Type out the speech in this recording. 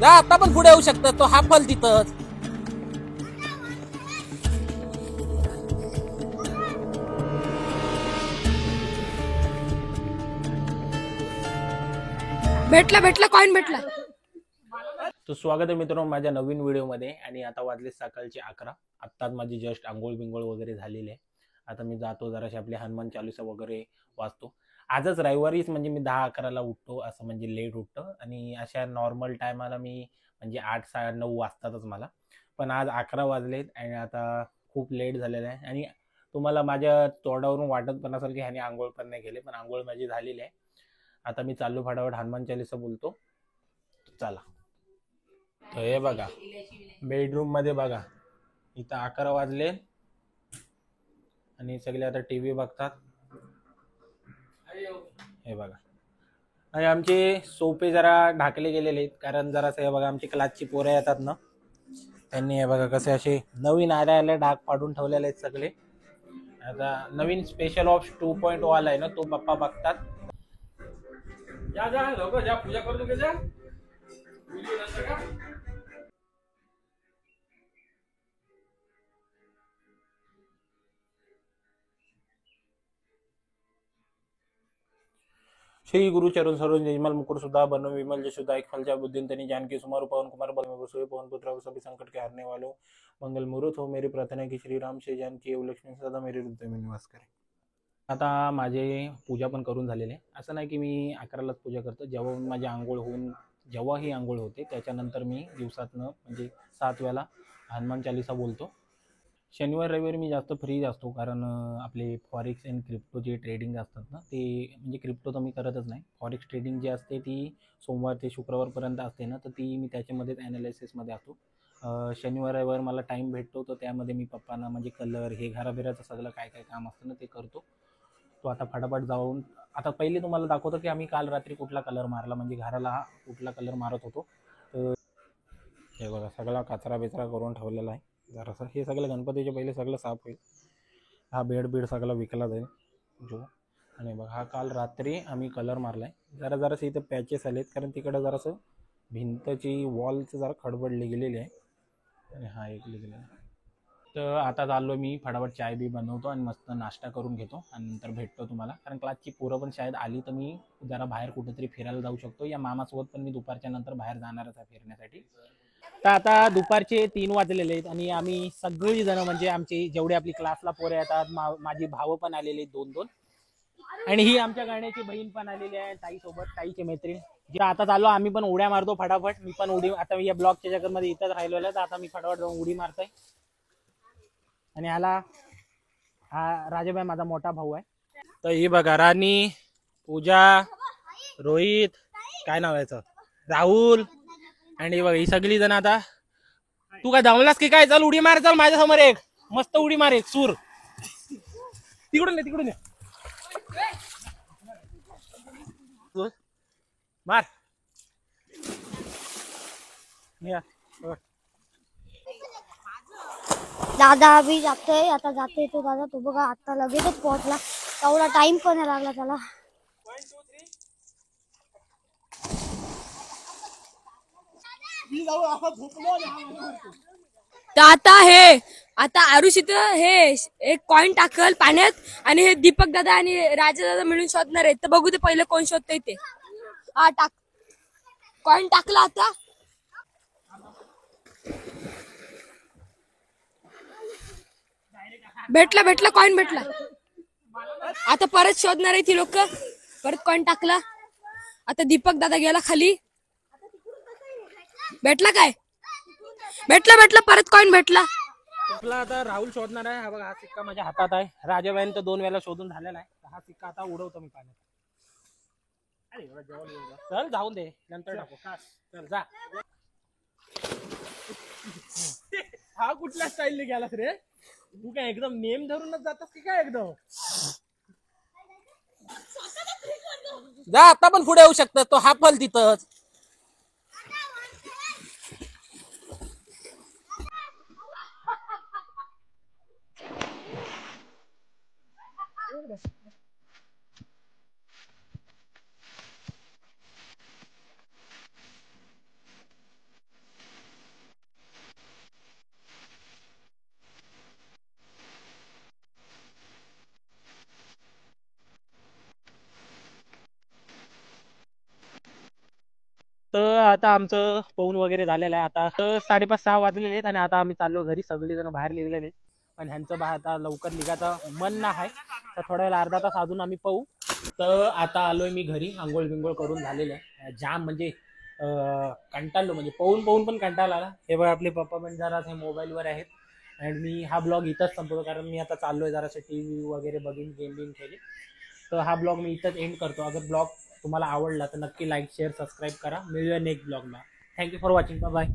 जा आता पण पुढे येऊ शकतं, तो हा फल तिथंच. भेटला भेटला कॉइन भेटला. तो स्वागत आहे मित्रांनो माझ्या नवीन व्हिडिओमध्ये. आणि आता वाजले सकाळचे 11. आत्ताच माझी जस्ट आंघोळ बिंगोळ वगैरे झालेली आहे. आता मी जातो जराशी आपली हनुमान चालीसा वगैरे वाचतो. आजच रविवारीच म्हणजे मी 10-11ला उठतो, असं म्हणजे लेट उठतो. आणि अशा नॉर्मल टायमाला मी म्हणजे 8-9 वाजतातच मला. पण आज 11 वाजलेत आणि आता खूप लेट झालेलं आहे. आणि तुम्हाला माझ्या तोंडावरून वाटत पण असेल की ह्याने आंघोळ पण नाही केली, पण आंघोळ माझी झालेली आहे. आता मी चाललो फटाफट हनुमान चालीसा बोलतो. चला. तर हे बघा, बेडरूम मध्ये बघा, इथं 11 वाजले आणि सगळे आता टीव्ही बघतात. हे बघा, आणि आमचे सोफे जरा ढाकले गेलेले आहेत, कारण जरासं हे बघा आमची क्लासची पोरं येतात ना, त्यांनी हे बघा कसे असे नवीन आल्या डाग पाडून ठेवलेले आहेत सगळे. आता नवीन स्पेशल ऑप्स 2.0 आलाय ना, तो पप्पा बघतात. जा जा लोक जा, पूजा करतो की जा. श्री गुरुचरण सरोज निर्मल मुकुर सुधा बनो विमल जशुदा एक फलचा बुद्धिन तनी जानकी सुमार पवन कुमार बल में बसोए पवन पुत्र सभी संकट के हारने वालों मंगल मुहूर्त हो. मेरी प्रार्थना की श्री राम से जानकी एवं लक्ष्मी सदा मेरे हृदय में निवास करे. आता माझे पूजा पण करून झालेले आहे. असं नाही की मी 11लाच पूजा करतो. जेव्हा माझी आंघोळ होऊन जेव्हा ही आंघोळ होते त्याच्यानंतर मी दिवसातनं म्हणजे 7 वेळा हनुमान चालीसा बोलतो. शनिवार रविवारी मी जास्त फ्री असतो, कारण आपले फॉरेक्स अँड क्रिप्टो जे ट्रेडिंग असतात ना, ते म्हणजे क्रिप्टो तर मी करतच नाही. फॉरेक्स ट्रेडिंग जी असते ती सोमवार ते शुक्रवारपर्यंत असते ना, तर ती मी त्याच्यामध्येच ॲनालिसिसमध्ये असतो. शनिवार रविवार मला टाईम भेटतो, तर त्यामध्ये मी पप्पांना म्हणजे कलर हे घराबिराचं सगळं काय काय काम असतं ना ते करतो. तो आता फटाफट जाऊन आता पहिले तुम्हाला दाखवतो की आम्ही काल रात्री कुठला कलर मारला, म्हणजे घराला कुठला कलर मारत होतो. तर हे बघा, सगळा कचरा बिचरा करून ठेवलेला आहे. जरासं हे सगळं गणपतीच्या पहिले सगळं साफ होईल. हा बेड सगळा विकला जाईल जो. आणि बघा, हा काल रात्री आम्ही कलर मारलाय. जरासं इथं पॅचेस आलेत, कारण तिकडं जरासं भिंतची वॉलचं जरा खडबडली गेलेली आहे. आणि हा एक गेलेला आहे. तर आता चाललो मी फटाफट चाय बी बनवतो आणि मस्त नाश्ता करून घेतो आणि नंतर भेटतो तुम्हाला. कारण क्लासची पोरं पण शाळेत आली तर मी जरा बाहेर कुठेतरी फिरायला जाऊ शकतो. या मामासोबत पण मी दुपारच्या नंतर बाहेर जाणारच आहे फिरण्यासाठी. तर आता दुपारचे 3 वाजलेले आहेत आणि आम्ही सगळी जण म्हणजे आमची जेवढे आपली क्लासला पोरं येतात, माझी भावं पण आलेली आहेत 2-2. आणि ही आमच्या गाण्याची बहीण पण आलेली आहे ताईसोबत, ताईची मैत्रीण. जे आता चाललो आम्ही पण उड्या मारतो फटाफट. मी पण उडी, आता मी या ब्लॉगच्या चक्करमध्ये इथंच राहिलेलो आहे, तर आता मी फटाफट जाऊन उडी मारतोय. आणि हा राजाभाई माझा मोठा भाऊ आहे. तर ही बघा, राणी, पूजा, रोहित, काय नाव याचं, राहुल. आणि बघा ही सगळी जण. आता तू काय धावलास की काय? चल उडी मार, चल माझ्या समोर एक मस्त उडी मार, एक सूर. तिकडून मार या. दादा अभी जाते, आता जाते तो दादा. तो बघा आता लगेचच पोहोचला, तेवढा टाइम पण नाही लागला त्याला. तर आता आरुष इथं हे एक कॉइन टाकल पाण्यात, आणि हे दीपक दादा आणि राजा दादा मिळून शोधणार आहेत. तर बघू ते पहिले कोण शोधतंय ते. हा टाक, कॉइन टाकला आता. भेटला कॉइन भेटला. आता परत शोधणार आहे ती लोक. परत कॉइन टाकला. आता दीपक दादा गेला खाली. भेटला काय? भेटला परत कॉइन भेटला. आपला आता राहुल शोधणार आहे. हा बघा, हा सिक्का माझ्या हातात आहे. राजाबाईन तर 2 वेळा शोधून झालेला आहे. हा सिक्का आता उडवतो मी पाण्यात. चल जाऊन दे, नंतर टाकू. चल जा. हा कुठल्या स्टाईलने गेलास रे? तू काय एकदम नेम धरूनच जातस की काय एकदम? जा आता पण पुढे येऊ शकतं, तो हा फल तिथंच. आता आमचं पोहून वगैरे झालेलं आहे. आता 5:30-6 वाजलेले आहेत आणि आता आम्ही चाललो घरी. सगळेजण बाहेर निघलेले आहेत पण ह्यांचं आता लवकर निघायचं मन नाही तर थोड्या वेळा अर्धा तास अजून आम्ही पाहू. तर आता आलोय मी घरी. आंघोळ बिंघोळ करून झालेलं आहे. जाम म्हणजे कंटाळलो म्हणजे पोहून पण कंटाळा आला. हे बघा आपले पप्पा पण जरा हे मोबाईलवर आहेत आणि मी हा ब्लॉग इथंच संपवतो कारण मी आता चाललोय जरासं TV वगैरे बघीन, गेम बिम खेळेल. तर हा ब्लॉग मी इथंच एंड करतो. अगर ब्लॉग तुम्हाला आवडला तर नक्की लाईक शेअर सबस्क्राईब करा. मिळूया नेक्स्ट ब्लॉगला. Thank you for watching. Bye bye.